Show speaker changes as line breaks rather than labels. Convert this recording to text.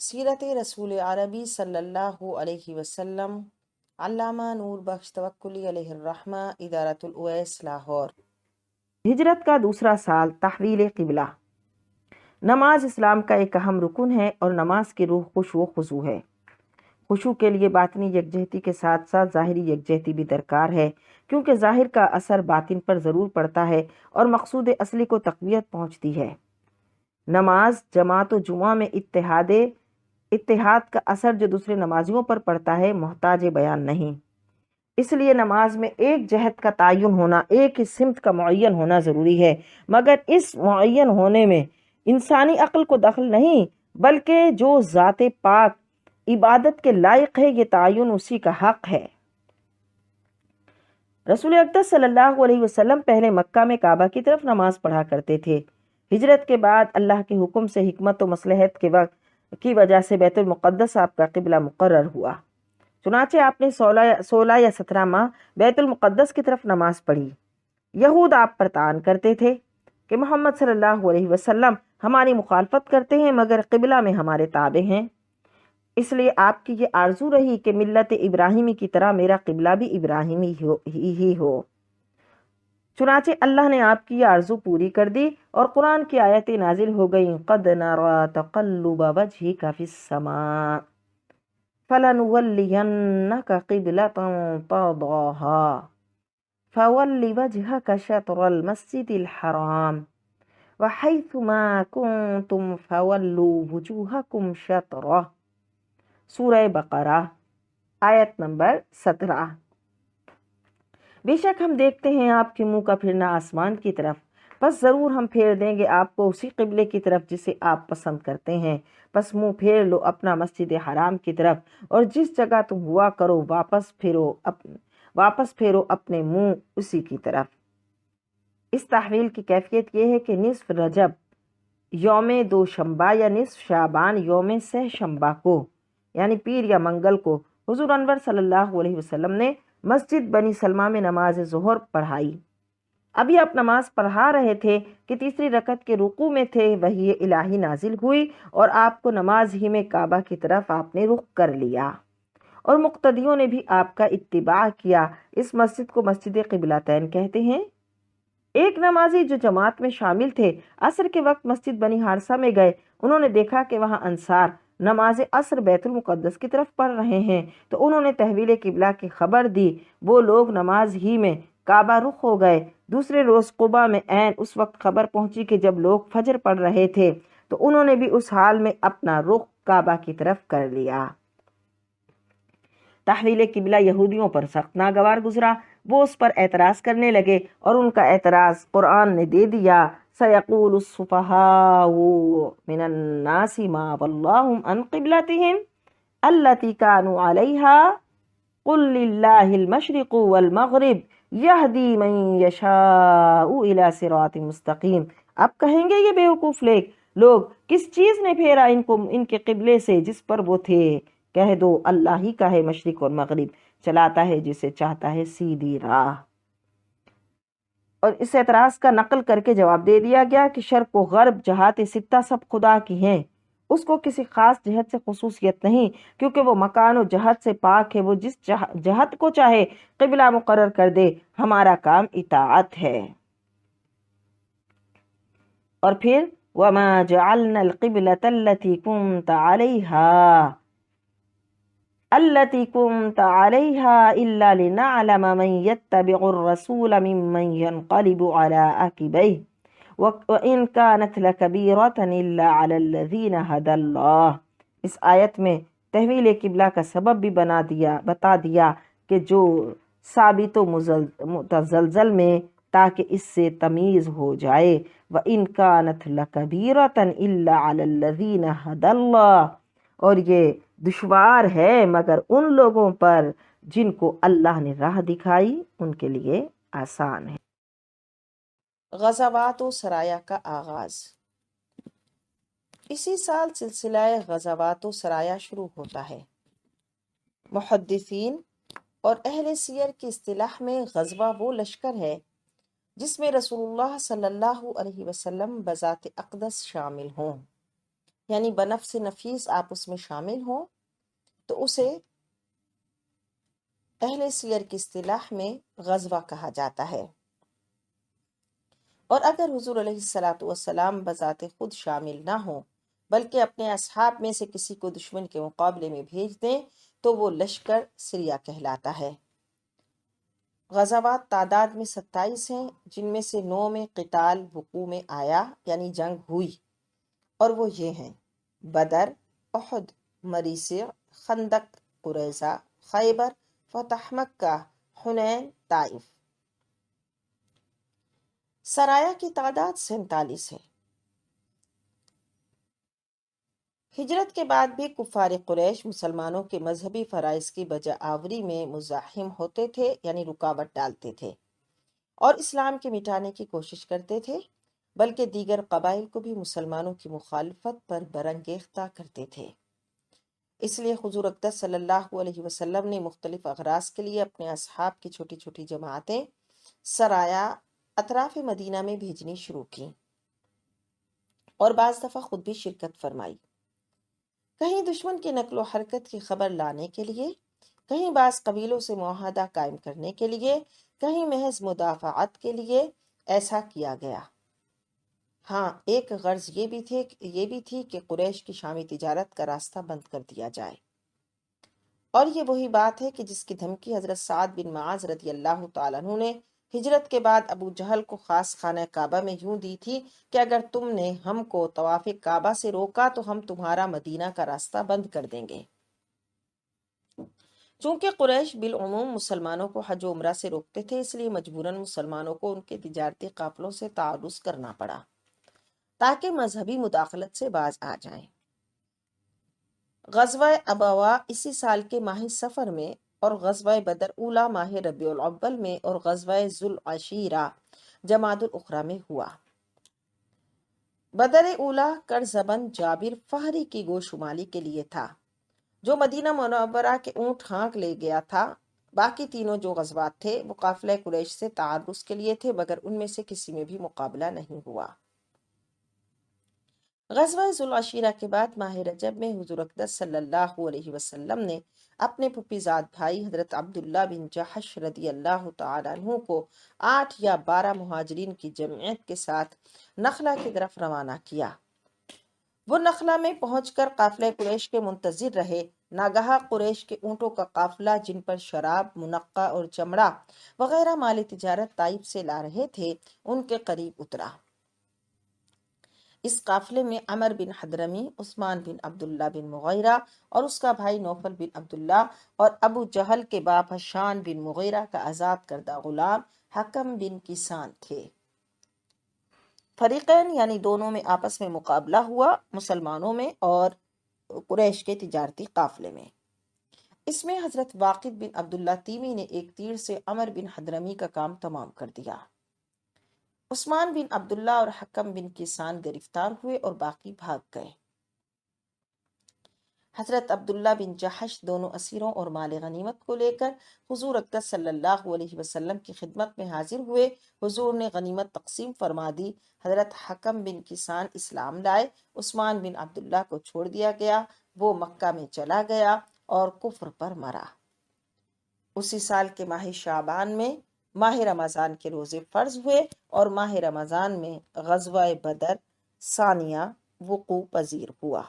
سیرت رسول عربی صلی اللہ علیہ وسلم، علامہ نور بخش توکلی علیہ الرحمہ، ادارۃ الاویس، لاہور۔ ہجرت کا دوسرا سال، تحویل قبلہ۔ نماز اسلام کا ایک اہم رکن ہے اور نماز کی روح خشوع و خضوع ہے۔ خشوع کے لیے باطنی یکجہتی کے ساتھ ساتھ ظاہری یکجہتی بھی درکار ہے، کیونکہ ظاہر کا اثر باطن پر ضرور پڑتا ہے اور مقصود اصلی کو تقویت پہنچتی ہے۔ نماز جماعت و جمعہ میں اتحاد کا اثر جو دوسرے نمازیوں پر پڑتا ہے محتاج بیان نہیں۔ اس لیے نماز میں ایک جہت کا تعین ہونا، ایک ہی سمت کا معین ہونا ضروری ہے، مگر اس معین ہونے میں انسانی عقل کو دخل نہیں، بلکہ جو ذات پاک عبادت کے لائق ہے یہ تعین اسی کا حق ہے۔ رسول اقدس صلی اللہ علیہ وسلم پہلے مکہ میں کعبہ کی طرف نماز پڑھا کرتے تھے۔ ہجرت کے بعد اللہ کے حکم سے حکمت و مصلحت کے وقت کی وجہ سے بیت المقدس آپ کا قبلہ مقرر ہوا۔ چنانچہ آپ نے 16 یا 17 ماہ بیت المقدس کی طرف نماز پڑھی۔ یہود آپ پر طعن کرتے تھے کہ محمد صلی اللہ علیہ وسلم ہماری مخالفت کرتے ہیں مگر قبلہ میں ہمارے تابع ہیں، اس لیے آپ کی یہ آرزو رہی کہ ملت ابراہیمی کی طرح میرا قبلہ بھی ابراہیمی ہی ہو۔ چنانچہ اللہ نے آپ کی یہ آرزو پوری کر دی اور قرآن کی آیتیں نازل ہو گئیں، قد نرى تقلب وجهك في السماء فلنولينك قبلة ترضاها فول وجهك شطر المسجد الحرام وحيث ما كنتم فولوا وجوهكم شطرة۔ سورہ بقرہ، آیت نمبر 17۔ بے شک ہم دیکھتے ہیں آپ کے منہ کا پھرنا آسمان کی طرف، پس ضرور ہم پھیر دیں گے آپ کو اسی قبلے کی طرف جسے آپ پسند کرتے ہیں، پس منہ پھیر لو اپنا مسجد حرام کی طرف، اور جس جگہ تم ہوا کرو واپس پھیرو اپنے منہ اسی کی طرف۔ اس تحویل کی کیفیت یہ ہے کہ نصف رجب یوم دوشنبہ یا نصف شعبان یوم سہ شنبہ کو، یعنی پیر یا منگل کو، حضور انور صلی اللہ علیہ وسلم نے مسجد بنی سلمہ میں نماز ظہر پڑھائی۔ ابھی آپ نماز پڑھا رہے تھے کہ تیسری رکعت کے رکوع میں تھے، وحی الہی نازل ہوئی اور آپ کو نماز ہی میں کعبہ کی طرف آپ نے رخ کر لیا اور مقتدیوں نے بھی آپ کا اتباع کیا۔ اس مسجد کو مسجد قبلتین کہتے ہیں۔ ایک نمازی جو جماعت میں شامل تھے عصر کے وقت مسجد بنی حارثہ میں گئے، انہوں نے دیکھا کہ وہاں انصار نماز عصر بیت المقدس کی طرف پڑھ رہے ہیں، تو انہوں نے تحویل قبلہ کی خبر دی۔ وہ لوگ نماز ہی میں کعبہ رخ ہو گئے۔ دوسرے روز قباء میں عین اس وقت خبر پہنچی کہ جب لوگ فجر پڑھ رہے تھے، تو انہوں نے بھی اس حال میں اپنا رخ کعبہ کی طرف کر لیا۔ تحویل قبلہ یہودیوں پر سخت ناگوار گزرا، وہ اس پر اعتراض کرنے لگے اور ان کا اعتراض قرآن نے دے دیا۔ سَيَقُولُ السُّفَهَاءُ مِنَ النَّاسِ مَا وَلَّاهُمْ عَنْ قِبْلَتِهِمْ الَّتِي كَانُوا عَلَيْهَا قُلْ لِلَّهِ الْمَشْرِقُ وَالْمَغْرِبُ يَهْدِي مَن يَشَاءُ إِلَى صِرَاطٍ مُسْتَقِيمٍ۔ اب کہیں گے یہ بیوقوف لوگ کس چیز نے پھیرا ان کے قبلے سے جس پر وہ تھے؟ کہہ دو اللہ ہی کا ہے مشرق اور مغرب، چلاتا ہے جسے چاہتا ہے سیدھی راہ۔ اور اس اعتراض کا نقل کر کے جواب دے دیا گیا کہ شرق و غرب جہات ستہ سب خدا کی ہیں، اس کو کسی خاص جہت سے خصوصیت نہیں، کیونکہ وہ مکان و جہت سے پاک ہے، وہ جس جہت کو چاہے قبلہ مقرر کر دے، ہمارا کام اطاعت ہے۔ اور پھر وَمَا جَعَلْنَا الْقِبْلَةَ التي كنت عليها إلا لنعلم من يتبع الرسول ممن ينقلب على عقبيه وإن كانت لكبيرة إلا على الذين هدى الله۔ اس آیت میں تحویل قبلہ کا سبب بھی بتا دیا کہ جو ثابت و متزلزل میں، تاکہ اس سے تمیز ہو جائے، وَإِن كَانَتْ لَكَبِيرَةً إِلَّا عَلَى الَّذِينَ هَدَى اللَّهُ، اور یہ دشوار ہے مگر ان لوگوں پر جن کو اللہ نے راہ دکھائی، ان کے لیے آسان ہے۔ غزوات و سرایا کا آغاز۔ اسی سال سلسلہ غزوات و سرایا شروع ہوتا ہے۔ محدثین اور اہل سیر کی اصطلاح میں غزوہ وہ لشکر ہے جس میں رسول اللہ صلی اللہ علیہ وسلم بذات اقدس شامل ہوں۔ یعنی بنفس نفیس آپ اس میں شامل ہوں، تو اسے اہل سیر کی اصطلاح میں غزوہ کہا جاتا ہے۔ اور اگر حضور علیہ الصلاۃ والسلام بذات خود شامل نہ ہوں بلکہ اپنے اصحاب میں سے کسی کو دشمن کے مقابلے میں بھیج دیں تو وہ لشکر سریہ کہلاتا ہے۔ غزوات تعداد میں 27 ہیں، جن میں سے 9 میں قتال وقوع میں آیا یعنی جنگ ہوئی، اور وہ یہ ہیں: بدر، احد، مریسع، خندق، قریظہ، خیبر، فتح مکہ، حنین، طائف۔ سرایہ کی تعداد 47 ہے۔ ہجرت کے بعد بھی کفار قریش مسلمانوں کے مذہبی فرائض کی بجا آوری میں مزاحم ہوتے تھے، یعنی رکاوٹ ڈالتے تھے اور اسلام کے مٹانے کی کوشش کرتے تھے، بلکہ دیگر قبائل کو بھی مسلمانوں کی مخالفت پر برانگیختہ کرتے تھے۔ اس لیے حضور اقدس صلی اللہ علیہ وسلم نے مختلف اغراض کے لیے اپنے اصحاب کی چھوٹی چھوٹی جماعتیں سرایہ اطراف مدینہ میں بھیجنی شروع کی اور بعض دفعہ خود بھی شرکت فرمائی، کہیں دشمن کی نقل و حرکت کی خبر لانے کے لیے، کہیں بعض قبیلوں سے معاہدہ قائم کرنے کے لیے، کہیں محض مدافعت کے لیے ایسا کیا گیا۔ ہاں، ایک غرض یہ بھی تھی کہ قریش کی شامی تجارت کا راستہ بند کر دیا جائے، اور یہ وہی بات ہے کہ جس کی دھمکی حضرت سعد بن معاذ رضی اللہ تعالیٰ عنہ نے ہجرت کے بعد ابو جہل کو خاص خانہ کعبہ میں یوں دی تھی کہ اگر تم نے ہم کو طواف کعبہ سے روکا تو ہم تمہارا مدینہ کا راستہ بند کر دیں گے۔ چونکہ قریش بالعموم مسلمانوں کو حج و عمرہ سے روکتے تھے، اس لیے مجبوراً مسلمانوں کو ان کے تجارتی قافلوں سے تعارض کرنا پڑا تاکہ مذہبی مداخلت سے باز آ جائیں۔ غزوہ ابوا اسی سال کے ماہ صفر میں، اور غزوہ بدر اولا ماہ ربیع الاول میں، اور غزوہ ذوالعشیرہ جمادی الاخری میں ہوا۔ بدر اولا کرزبند جابر فہری کی گو شمالی کے لیے تھا، جو مدینہ منورہ کے اونٹ ہانک لے گیا تھا۔ باقی تینوں جو غزوات تھے وہ قافلہ قریش سے تعرض کے لیے تھے، مگر ان میں سے کسی میں بھی مقابلہ نہیں ہوا۔ غزوہ ذوالعشیرہ کے بعد ماہ رجب میں حضور اقدس صلی اللہ علیہ وسلم نے اپنے پھپھی زاد بھائی حضرت عبداللہ بن جحش رضی اللہ تعالیٰ عنہ کو 8 یا 12 مہاجرین کی جمعیت کے ساتھ نخلہ کی طرف روانہ کیا۔ وہ نخلہ میں پہنچ کر قافلہ قریش کے منتظر رہے۔ ناگہاں قریش کے اونٹوں کا قافلہ، جن پر شراب، منقع اور چمڑا وغیرہ مال تجارت طائف سے لا رہے تھے، ان کے قریب اترا۔ اس قافلے میں عمر بن حضرمی، عثمان بن عبداللہ بن مغیرہ اور اس کا بھائی نوفل بن عبداللہ، اور ابو جہل کے باپ حشان بن مغیرہ کا آزاد کردہ غلام حکم بن کسان تھے۔ فریقین یعنی دونوں میں آپس میں مقابلہ ہوا، مسلمانوں میں اور قریش کے تجارتی قافلے میں۔ اس میں حضرت واقد بن عبداللہ تیمی نے ایک تیر سے عمر بن حضرمی کا کام تمام کر دیا۔ عثمان بن عبداللہ اور حکم بن کسان گرفتار ہوئے اور باقی بھاگ گئے۔ حضرت عبداللہ بن جحش دونوں اسیروں اور مال غنیمت کو لے کر حضور اقدس صلی اللہ علیہ وسلم کی خدمت میں حاضر ہوئے۔ حضور نے غنیمت تقسیم فرما دی۔ حضرت حکم بن کسان اسلام لائے، عثمان بن عبداللہ کو چھوڑ دیا گیا، وہ مکہ میں چلا گیا اور کفر پر مرا۔ اسی سال کے ماہ شعبان میں ماہ رمضان کے روزے فرض ہوئے، اور ماہ رمضان میں غزوہ بدر ثانیہ وقوع پذیر ہوا۔